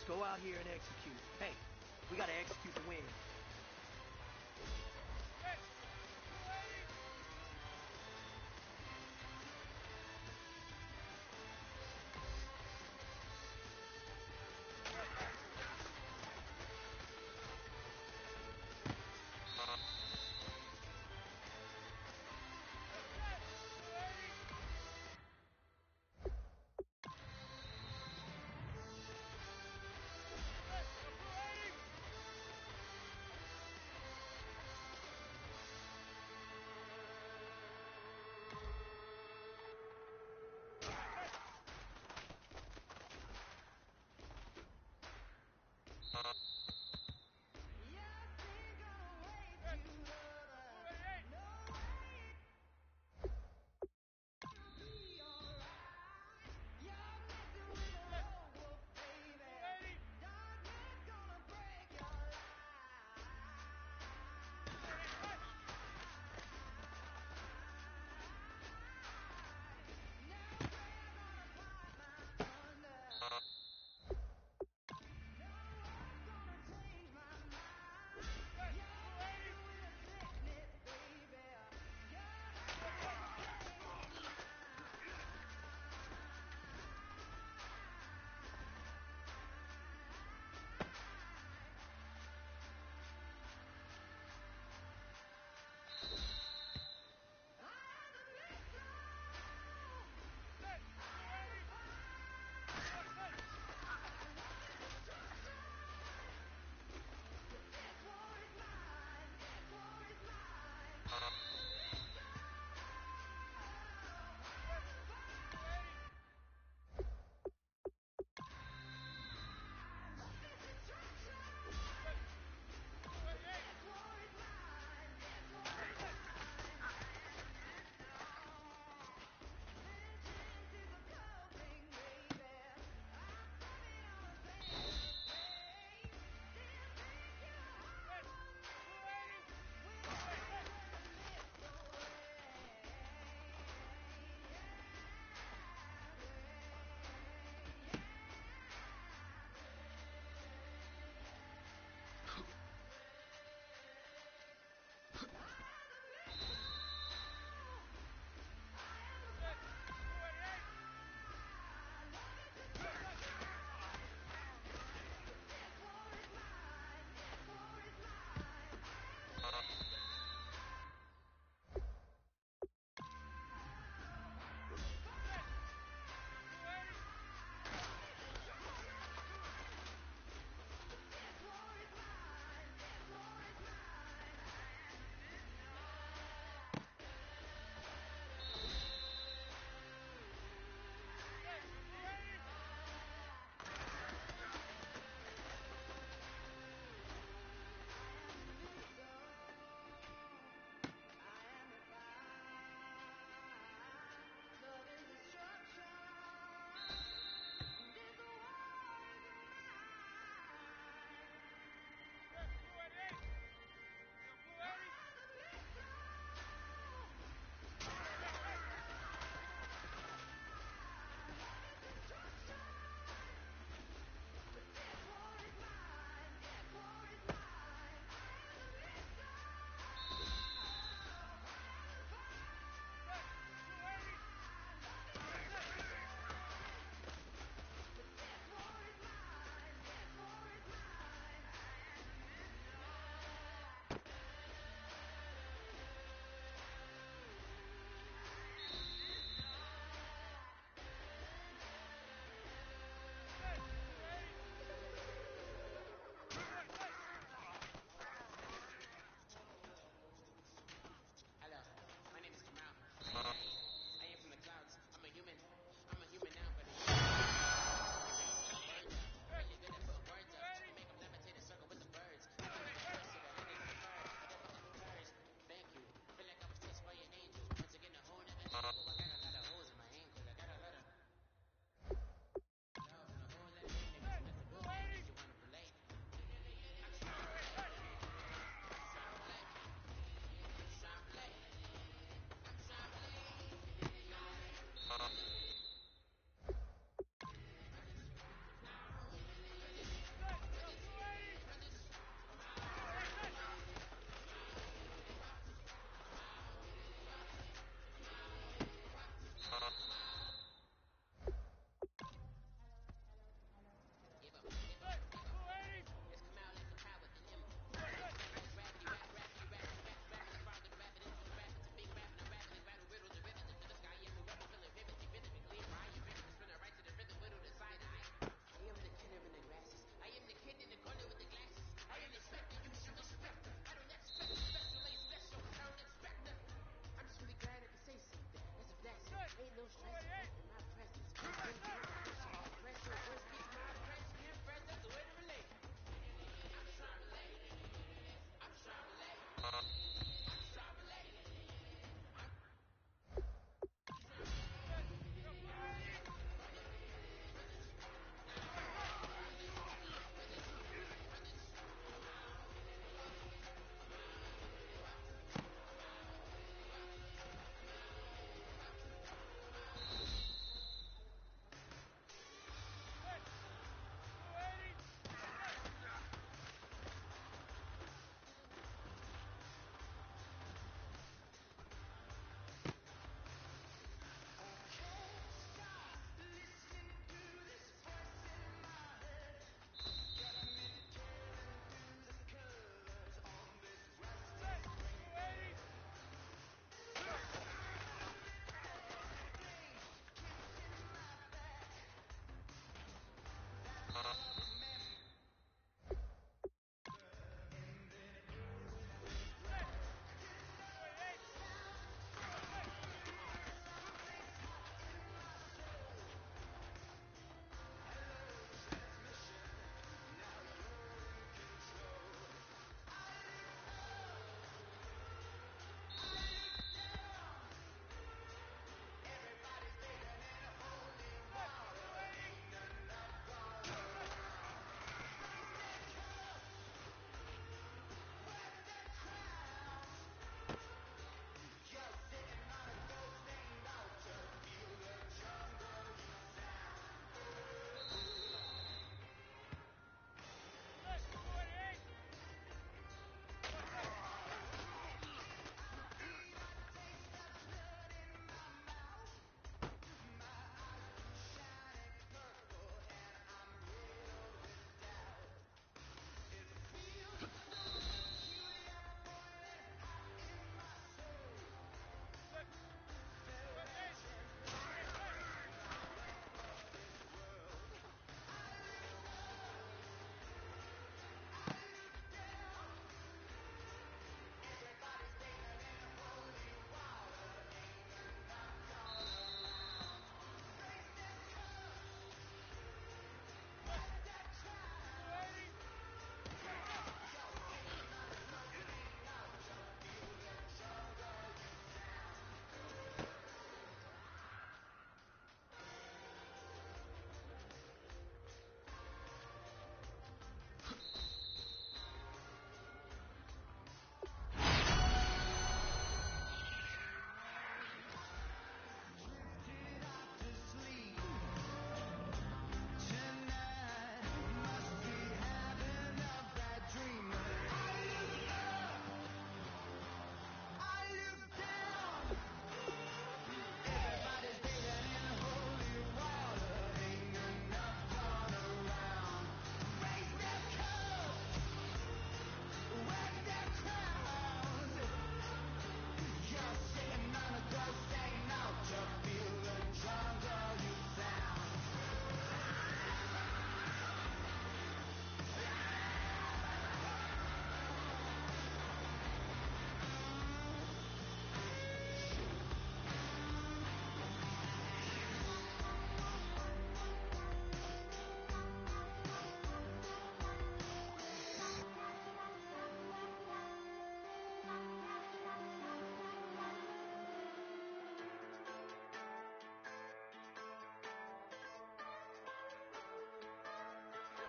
go out here and execute. Hey, we gotta execute the win.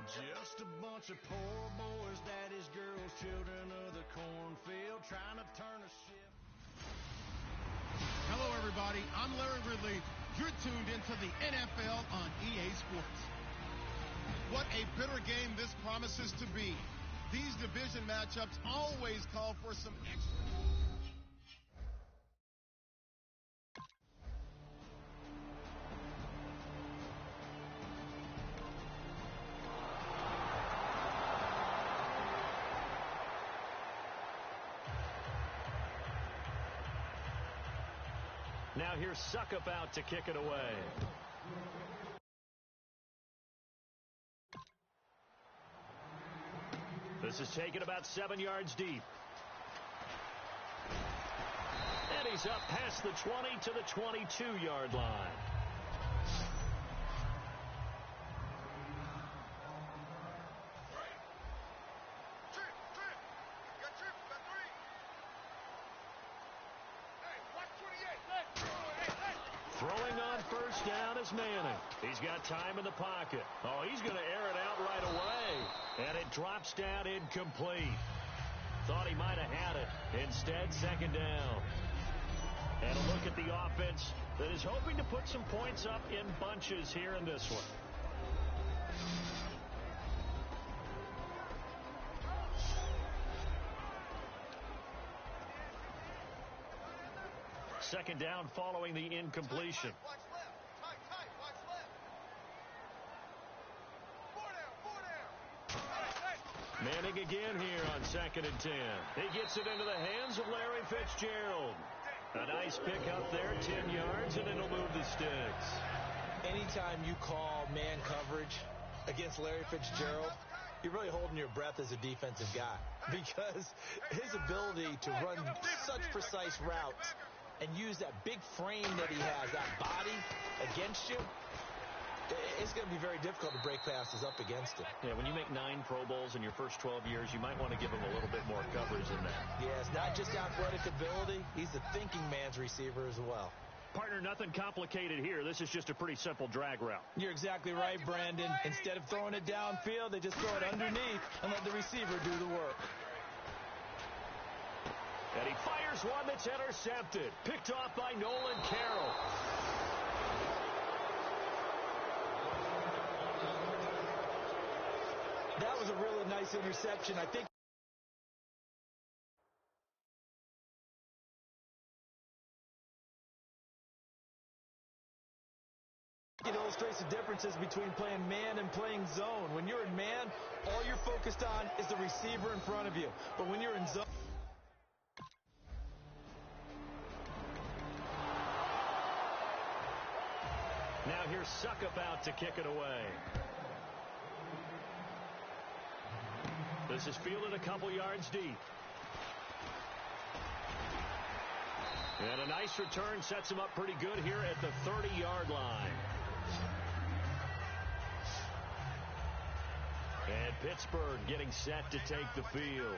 Just a bunch of poor boys, daddy's girls, children of the cornfield, trying to turn a ship. Hello, everybody. I'm Larry Ridley. You're tuned into the NFL on EA Sports. What a bitter game this promises to be. These division matchups always call for some extra. Now here's Suckup out to kick it away. This is taken about 7 yards deep. And he's up past the 20 to the 22-yard line. Throwing on first down is Manning. He's got time in the pocket. Oh, he's going to air it out right away. And it drops down incomplete. Thought he might have had it. Instead, second down. And a look at the offense that is hoping to put some points up in bunches here in this one. Second down following the incompletion. Watch left. Tight. Watch left. 4 down. Manning again here on 2nd and 10. He gets it into the hands of Larry Fitzgerald. A nice pickup there, 10 yards, and it'll move the sticks. Anytime you call man coverage against Larry Fitzgerald, you're really holding your breath as a defensive guy, because his ability to run such precise routes and use that big frame that he has, that body against you, it's going to be very difficult to break passes up against him. Yeah, when you make 9 Pro Bowls in your first 12 years, you might want to give him a little bit more coverage than that. Yeah, it's not just athletic ability. He's a thinking man's receiver as well. Partner, nothing complicated here. This is just a pretty simple drag route. You're exactly right, Brandon. Instead of throwing it downfield, they just throw it underneath and let the receiver do the work. And he fires one that's intercepted. Picked off by Nolan Carroll. That was a really nice interception. I think it illustrates the differences between playing man and playing zone. When you're in man, all you're focused on is the receiver in front of you. But when you're in zone, now here's Suckup out to kick it away. This is fielded a couple yards deep. And a nice return sets him up pretty good here at the 30-yard line. And Pittsburgh getting set to take the field.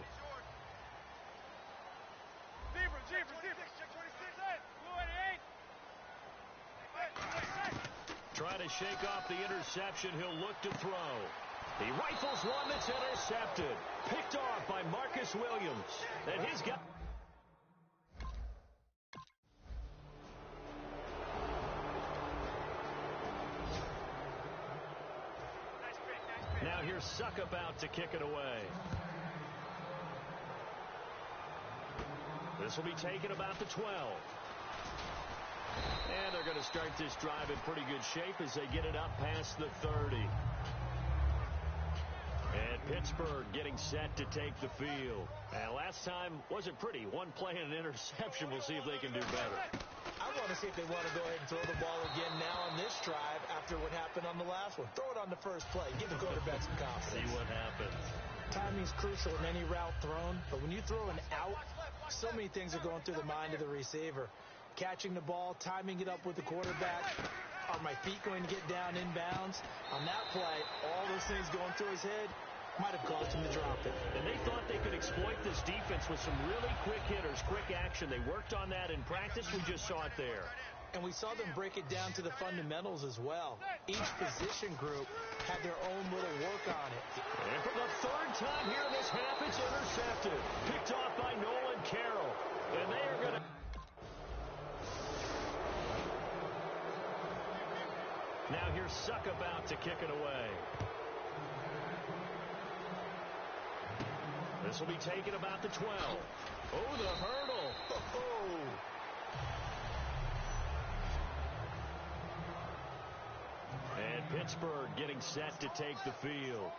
Trying to shake off the interception. He'll look to throw. He rifles one that's intercepted. Picked off by Marcus Williams. And he's got... Now here's Suckup out to kick it away. This will be taken about the 12. And they're going to start this drive in pretty good shape as they get it up past the 30. And Pittsburgh getting set to take the field. And last time wasn't pretty. One play and an interception. We'll see if they can do better. I want to see if they want to go ahead and throw the ball again now on this drive after what happened on the last one. Throw it on the first play. Give the quarterback some confidence. See what happens. Timing's crucial in any route thrown, but when you throw an out, so many things are going through the mind of the receiver. Catching the ball, timing it up with the quarterback. Are my feet going to get down inbounds? On that play, all those things going through his head might have caused him to drop it. And they thought they could exploit this defense with some really quick hitters, quick action. They worked on that in practice. We just saw it there. And we saw them break it down to the fundamentals as well. Each position group had their own little work on it. And for the third time here in this half, it's intercepted. Picked off by Nolan Carroll. And they are going to... Now here's Suck about to kick it away. This will be taken about the 12. Oh, the hurdle. Oh. And Pittsburgh getting set to take the field.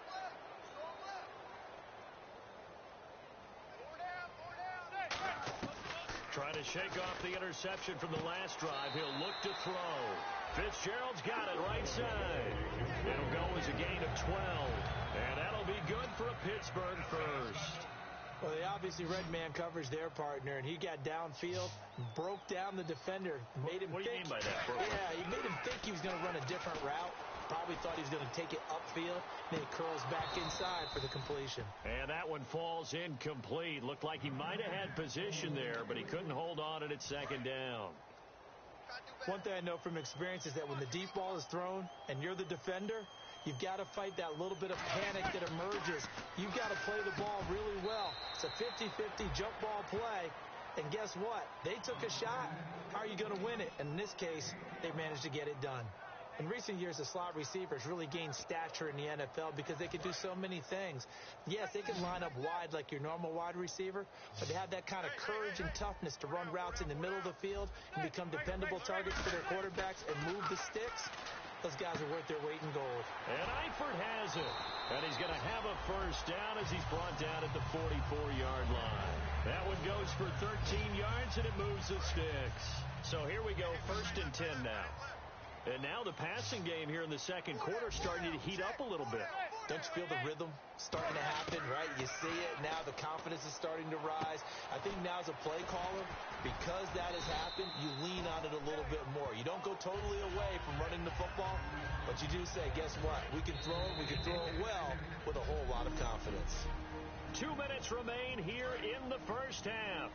Trying to shake off the interception from the last drive. He'll look to throw. Fitzgerald's got it right side. It'll go as a gain of 12. And that'll be good for a Pittsburgh first. Well, they obviously read man coverage their partner, and he got downfield, broke down the defender, made him What do you think. mean by that, bro? Yeah, he made him think he was going to run a different route. Probably thought he was going to take it upfield. Then he curls back inside for the completion. And that one falls incomplete. Looked like he might have had position there, but he couldn't hold on at second down. One thing I know from experience is that when the deep ball is thrown and you're the defender, you've got to fight that little bit of panic that emerges. You've got to play the ball really well. It's a 50-50 jump ball play. And guess what? They took a shot. How are you going to win it? And in this case, they managed to get it done. In recent years, the slot receivers really gained stature in the NFL because they can do so many things. Yes, they can line up wide like your normal wide receiver, but they have that kind of courage and toughness to run routes in the middle of the field and become dependable targets for their quarterbacks and move the sticks. Those guys are worth their weight in gold. And Eifert has it. And he's going to have a first down as he's brought down at the 44-yard line. That one goes for 13 yards, and it moves the sticks. So here we go, 1st and 10 now. And now the passing game here in the second quarter starting to heat up a little bit. Don't you feel the rhythm starting to happen, right? You see it now. The confidence is starting to rise. I think now as a play caller, because that has happened, you lean on it a little bit more. You don't go totally away from running the football, but you do say, guess what? We can throw it. We can throw it well with a whole lot of confidence. 2 minutes remain here in the first half.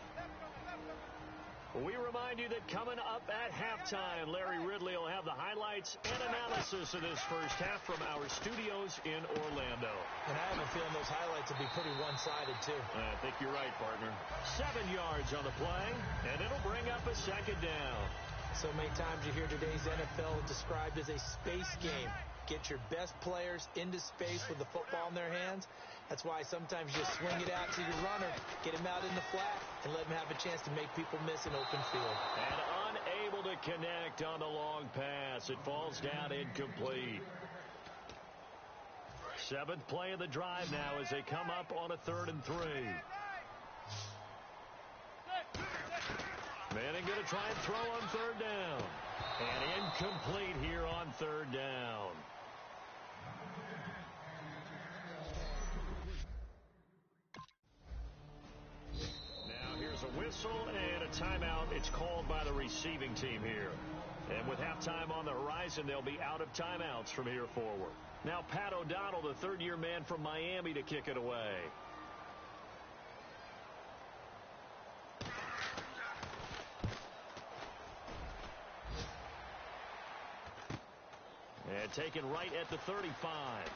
We remind you that coming up at halftime, Larry Ridley will have the highlights and analysis of this first half from our studios in Orlando. And I have a feeling those highlights will be pretty one-sided, too. I think you're right, partner. 7 yards on the play, and it'll bring up a second down. So many times you hear today's NFL described as a space game. Get your best players into space with the football in their hands. That's why sometimes you just swing it out to your runner, get him out in the flat, and let him have a chance to make people miss an open field. And unable to connect on the long pass. It falls down incomplete. 7th play of the drive now as they come up on a 3rd and 3. Manning going to try and throw on 3rd down. And incomplete here on 3rd down. Here's a whistle and a timeout. It's called by the receiving team here. And with halftime on the horizon, they'll be out of timeouts from here forward. Now Pat O'Donnell, the third-year man from Miami, to kick it away. And taken right at the 35.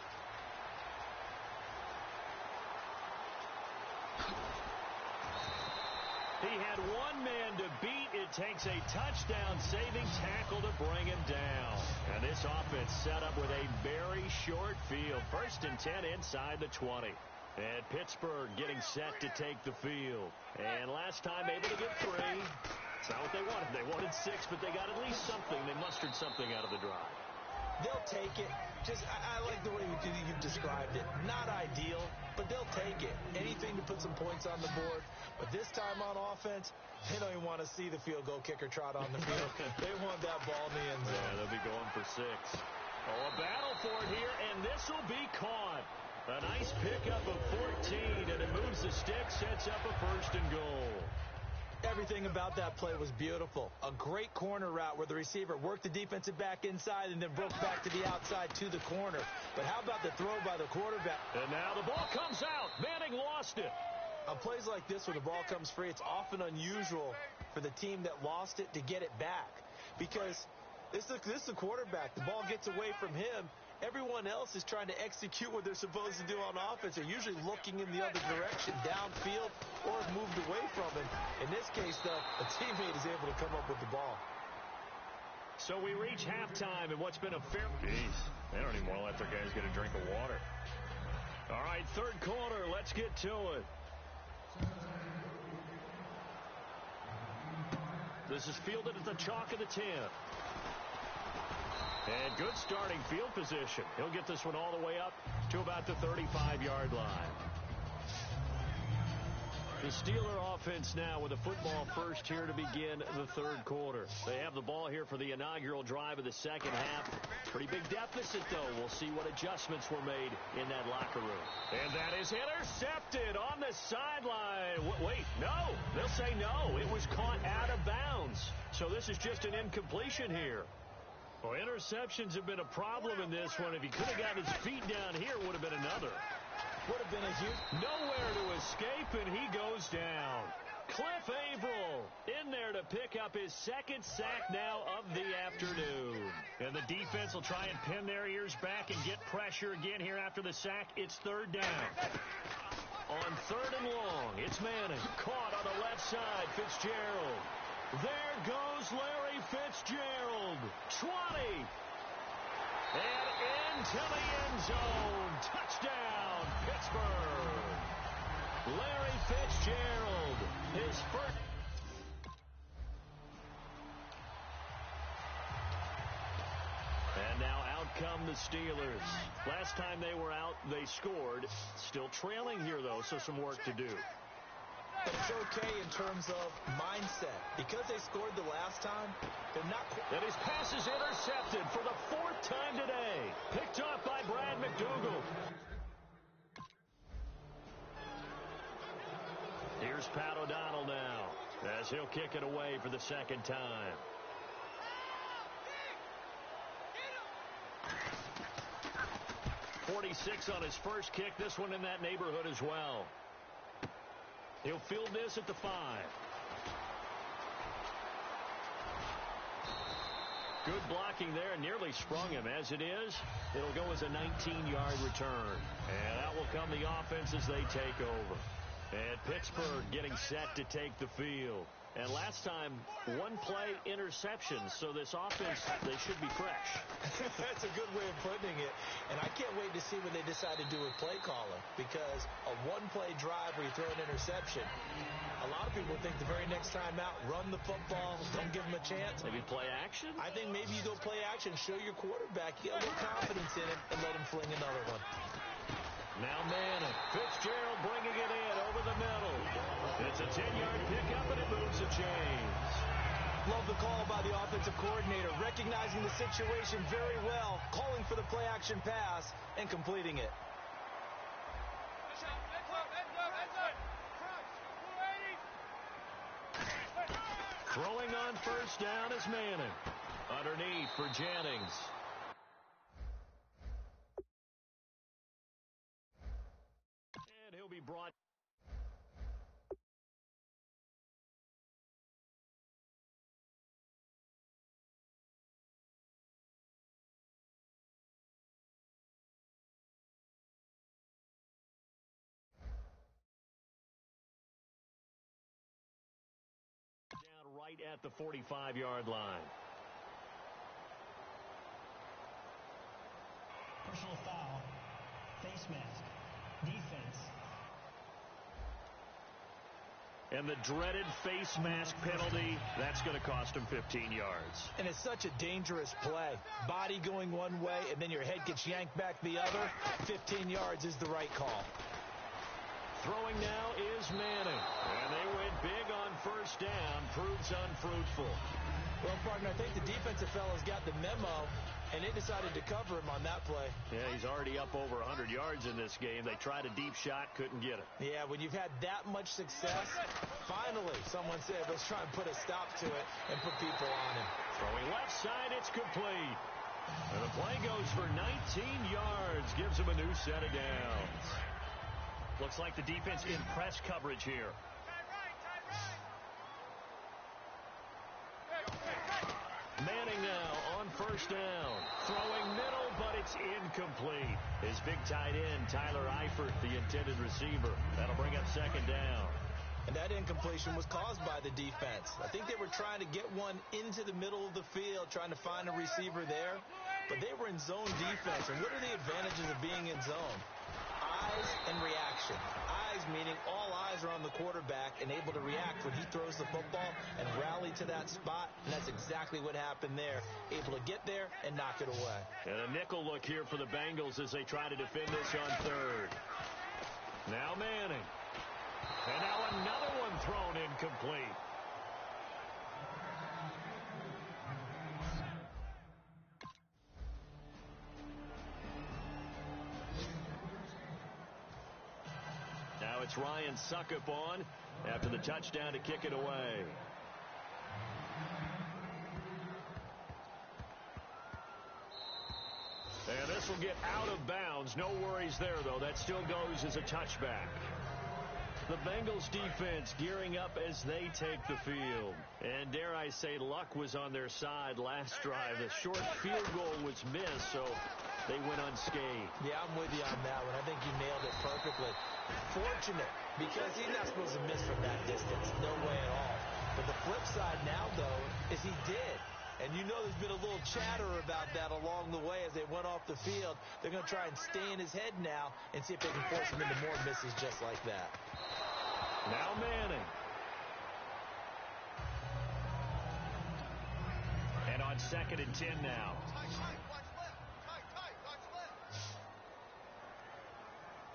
He had one man to beat. It takes a touchdown-saving tackle to bring him down. And this offense set up with a very short field. 1st and 10 inside the 20. And Pittsburgh getting set to take the field. And last time able to get 3. It's not what they wanted. They wanted 6, but they got at least something. They mustered something out of the drive. They'll take it. I like the way you've described it. Not ideal, but they'll take it. Anything to put some points on the board. But this time on offense, they don't even want to see the field goal kicker trot on the field. They want that ball in the end zone. Yeah, they'll be going for 6. Oh, a battle for it here, and this will be caught. A nice pickup of 14, and it moves the stick, sets up a 1st and goal. Everything about that play was beautiful. A great corner route where the receiver worked the defensive back inside and then broke back to the outside to the corner. But how about the throw by the quarterback? And now the ball comes out. Manning lost it. On plays like this where the ball comes free, it's often unusual for the team that lost it to get it back. because this is the quarterback. The ball gets away from him. Everyone else is trying to execute what they're supposed to do on offense. They're usually looking in the other direction, downfield, or have moved away from him. In this case, though, a teammate is able to come up with the ball. So we reach halftime in what's been a fair... Jeez, they don't even want to let their guys get a drink of water. All right, third quarter, let's get to it. This is fielded at the chalk of the 10. And good starting field position. He'll get this one all the way up to about the 35-yard line. The Steeler offense now with a football first here to begin the third quarter. They have the ball here for the inaugural drive of the second half. Pretty big deficit, though. We'll see what adjustments were made in that locker room. And that is intercepted on the sideline. Wait, no. They'll say no. It was caught out of bounds. So this is just an incompletion here. Well, interceptions have been a problem in this one. If he could have gotten his feet down here, would have been another. Would have been a huge... Nowhere to escape, and he goes down. Cliff Averill in there to pick up his second sack now of the afternoon. And the defense will try and pin their ears back and get pressure again here after the sack. It's third down. On third and long, it's Manning. Caught on the left side, Fitzgerald. There goes Larry Fitzgerald. 20. And into the end zone. Touchdown, Pittsburgh. Larry Fitzgerald, his first. And now out come the Steelers. Last time they were out, they scored. Still trailing here, though, so some work to do. But it's okay in terms of mindset. Because they scored the last time, they're not... And his pass is intercepted for the fourth time today. Picked off by Brad McDougal. Here's Pat O'Donnell now, as he'll kick it away for the second time. .46 on his first kick. This one in that neighborhood as well. He'll field this at the 5. Good blocking there, nearly sprung him. As it is, it'll go as a 19-yard return. And out will come the offense as they take over. And Pittsburgh getting set to take the field. And last time, one-play interceptions, so this offense, they should be fresh. That's a good way of putting it. And I can't wait to see what they decide to do with play calling, because a one-play drive where you throw an interception, a lot of people think the very next time out, run the football, don't give them a chance. Maybe play action? I think maybe you go play action, show your quarterback, you get a little confidence in him, and let him fling another one. Now Manning. Fitzgerald bringing it in over the middle. It's a 10-yard pickup, and it moves the chains. Love the call by the offensive coordinator, recognizing the situation very well, calling for the play-action pass, and completing it. Throwing on first down is Manning. Underneath for Jennings. And he'll be brought. Down right at the 45-yard line. Personal foul, face mask, defense. And the dreaded face mask penalty, that's going to cost him 15 yards. And it's such a dangerous play. Body going one way, and then your head gets yanked back the other. 15 yards is the right call. Throwing now is Manning. And they went big on first down. Proves unfruitful. Well, partner, I think the defensive fellas got the memo, and they decided to cover him on that play. Yeah, he's already up over 100 yards in this game. They tried a deep shot, couldn't get it. Yeah, when you've had that much success, finally someone said, let's try and put a stop to it and put people on him. Throwing left side, it's complete. And the play goes for 19 yards, gives him a new set of downs. Looks like the defense in press coverage here. first down. Throwing middle, but it's incomplete. His big tight end, Tyler Eifert, the intended receiver. That'll bring up second down. And that incompletion was caused by the defense. I think they were trying to get one into the middle of the field, trying to find a receiver there. But they were in zone defense. And what are the advantages of being in zone? Eyes and reaction. Eyes meaning all eyes are on the quarterback and able to react when he throws the football and rally to that spot. And that's exactly what happened there. Able to get there and knock it away. And a nickel look here for the Bengals as they try to defend this on third. Now Manning. And now another one thrown incomplete. Now it's Ryan Suckup on after the touchdown to kick it away. And this will get out of bounds. No worries there, though. That still goes as a touchback. The Bengals defense gearing up as they take the field. And dare I say, luck was on their side last drive. The short field goal was missed, so they went unscathed. Yeah, I'm with you on that one. I think you nailed it perfectly. Fortunate, because he's not supposed to miss from that distance. No way at all. But the flip side now, though, is he did. And you know there's been a little chatter about that along the way as they went off the field. They're going to try and stay in his head now and see if they can force him into more misses just like that. Now Manning. And on 2nd and 10 now. Tight, tight, watch left. Tight, tight, watch left.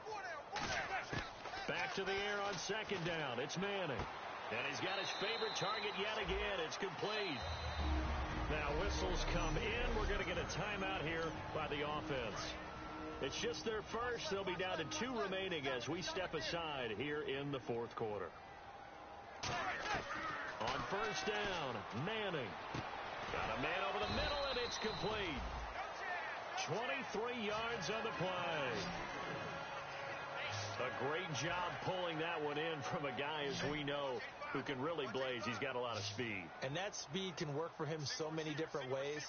Four down. Back to the air on 2nd down. It's Manning. And he's got his favorite target yet again. It's complete. Now whistles come in. We're going to get a timeout here by the offense. It's just their first. They'll be down to 2 remaining as we step aside here in the 4th quarter. On 1st down, Manning. Got a man over the middle, and it's complete. 23 yards on the play. A great job pulling that one in from a guy, as we know, who can really blaze. He's got a lot of speed. And that speed can work for him so many different ways.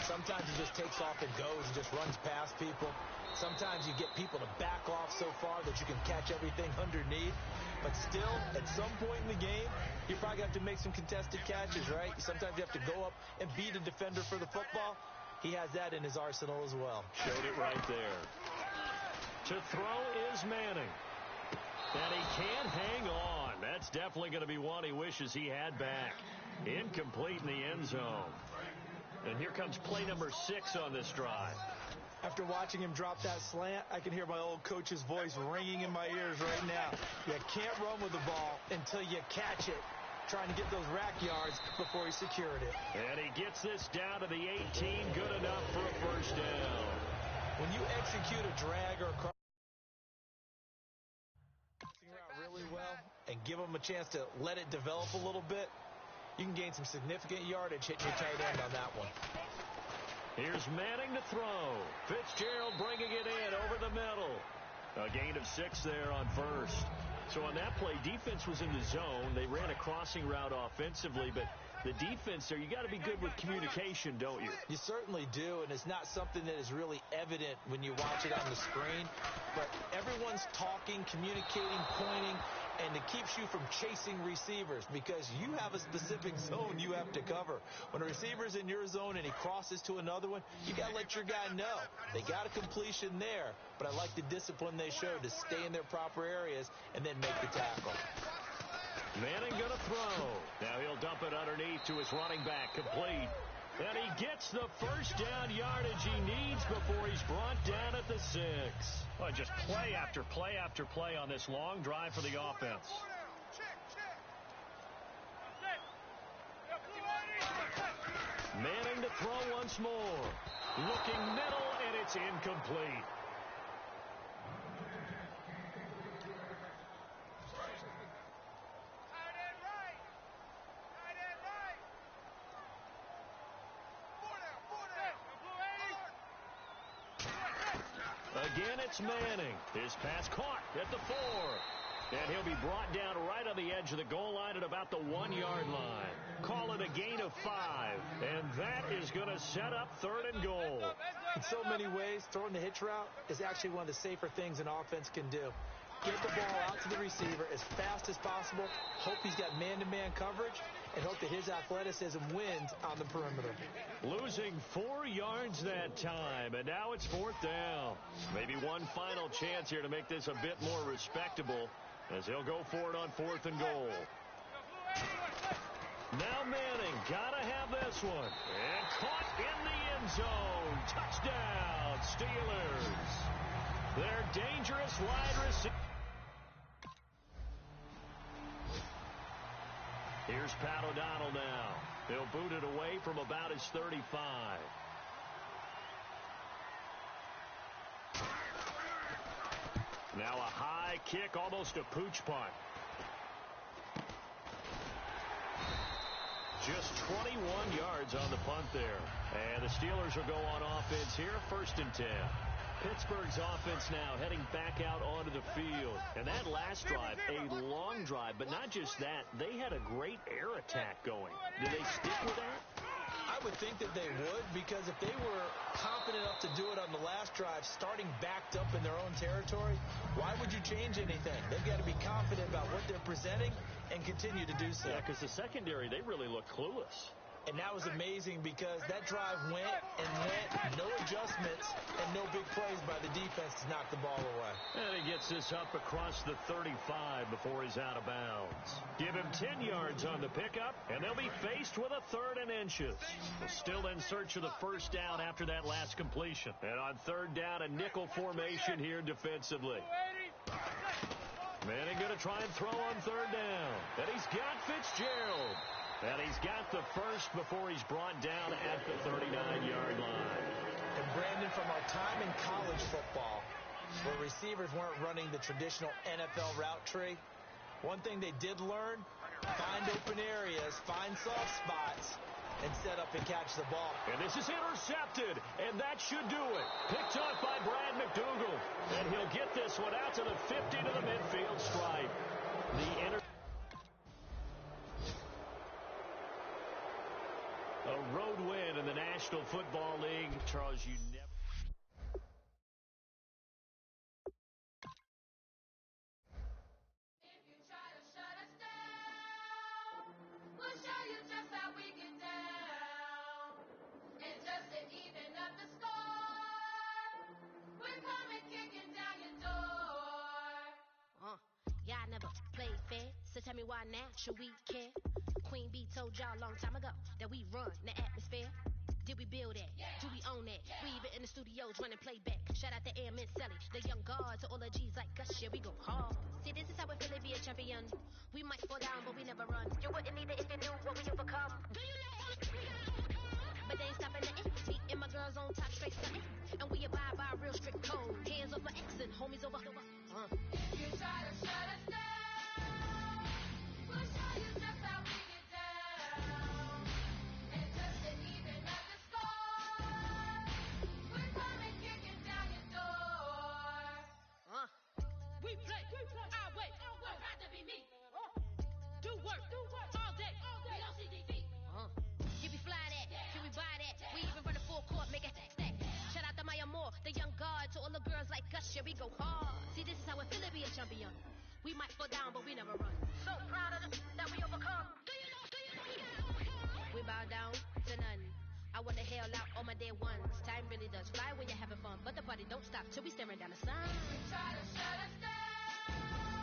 Sometimes he just takes off and goes and just runs past people. Sometimes you get people to back off so far that you can catch everything underneath. But still, at some point in the game, you probably have to make some contested catches, right? Sometimes you have to go up and beat a defender for the football. He has that in his arsenal as well. Showed it right there. To throw is Manning. And he can't hang on. That's definitely going to be one he wishes he had back. Incomplete in the end zone. And here comes play number 6 on this drive. After watching him drop that slant, I can hear my old coach's voice ringing in my ears right now. You can't run with the ball until you catch it. Trying to get those rack yards before he secured it. And he gets this down to the 18. Good enough for a first down. When you execute a drag or a crossing route really well and give them a chance to let it develop a little bit, you can gain some significant yardage hitting your tight end on that one. Here's Manning to throw. Fitzgerald bringing it in over the middle. A gain of 6 there on first. So on that play, defense was in the zone. They ran a crossing route offensively, but the defense there, you got to be good with communication, don't you? You certainly do, and it's not something that is really evident when you watch it on the screen. But everyone's talking, communicating, pointing, and it keeps you from chasing receivers because you have a specific zone you have to cover. When a receiver's in your zone and he crosses to another one, you got to let your guy know. They got a completion there, but I like the discipline they showed to stay in their proper areas and then make the tackle. Manning going to throw. Now he'll dump it underneath to his running back, complete. And he gets the first down yardage he needs before he's brought down at the 6. Well, just play after play after play on this long drive for the offense. Manning to throw once more. Looking middle, and it's incomplete. Again, it's Manning. His pass caught at the 4. And he'll be brought down right on the edge of the goal line at about the 1-yard line. Call it a gain of 5. And that is going to set up 3rd and goal. In so many ways, throwing the hitch route is actually one of the safer things an offense can do. Get the ball out to the receiver as fast as possible, hope he's got man-to-man coverage, and hope that his athleticism wins on the perimeter. Losing 4 yards that time, and now it's 4th down. Maybe one final chance here to make this a bit more respectable as he'll go for it on 4th and goal. Now Manning, gotta have this one. And caught in the end zone. Touchdown, Steelers. Their dangerous wide receiver. Here's Pat O'Donnell now. He'll boot it away from about his 35. Now a high kick, almost a pooch punt. Just 21 yards on the punt there. And the Steelers will go on offense here, 1st and 10. Pittsburgh's offense now heading back out onto the field. And that last drive, a long drive, but not just that. They had a great air attack going. Do they stick with that? I would think that they would, because if they were confident enough to do it on the last drive, starting backed up in their own territory, why would you change anything? They've got to be confident about what they're presenting and continue to do so. Yeah, because the secondary, they really look clueless. And that was amazing because that drive went and went, no adjustments, and no big plays by the defense to knock the ball away. And he gets this up across the 35 before he's out of bounds. Give him 10 yards on the pickup, and they'll be faced with a 3rd and inches. Still in search of the 1st down after that last completion. And on 3rd down, a nickel formation here defensively. Manning going to try and throw on 3rd down. And he's got Fitzgerald. And he's got the 1st before he's brought down at the 39-yard line. And Brandon, from our time in college football, where receivers weren't running the traditional NFL route tree, one thing they did learn, find open areas, find soft spots, and set up and catch the ball. And this is intercepted, and that should do it. Picked off by Brad McDougal. And he'll get this one out to the 50 to the midfield stripe. A road win in the National Football League. Charles, you never... If you try to shut us down, we'll show you just how we get down. And just to even up the score, we're coming kicking down your door. Yeah, I never played fair, so tell me why now should we care? Queen Bee told y'all a long time ago that we run the atmosphere. Did we build it? Yeah. Do we own it? Yeah. We even in the studios running playback. Shout out to Airman Sally, the young guards, to all the G's like us. Yeah, we go hard. See, this is how we feel to be a champion. We might fall down, but we never run. You wouldn't need it if you knew what we overcome. Do you know what we overcome? But they ain't stopping nothing. Me and my girls on top straight something. And we abide by a real strict code. Hands off my ex and homies over. If you try to shut us down, we'll show you just how we get down. And just to even up the score, we're coming kicking down your door. We play our way. Don't have to be me. Do work all day. We don't see defeat. Can we fly that? Can we buy that? We even run a full court, make it stack. Shout out to Maya Moore, the young guard, to all the girls like us. Yeah, we go hard. See, this is how it feel to be a champion. We might fall down, but we never run. So proud of that we overcome. Do you know we got overcome? We bow down to none. I want to hail out all my day ones. Time really does fly when you're having fun, but the party don't stop till we staring down the sun. Try to shut us down.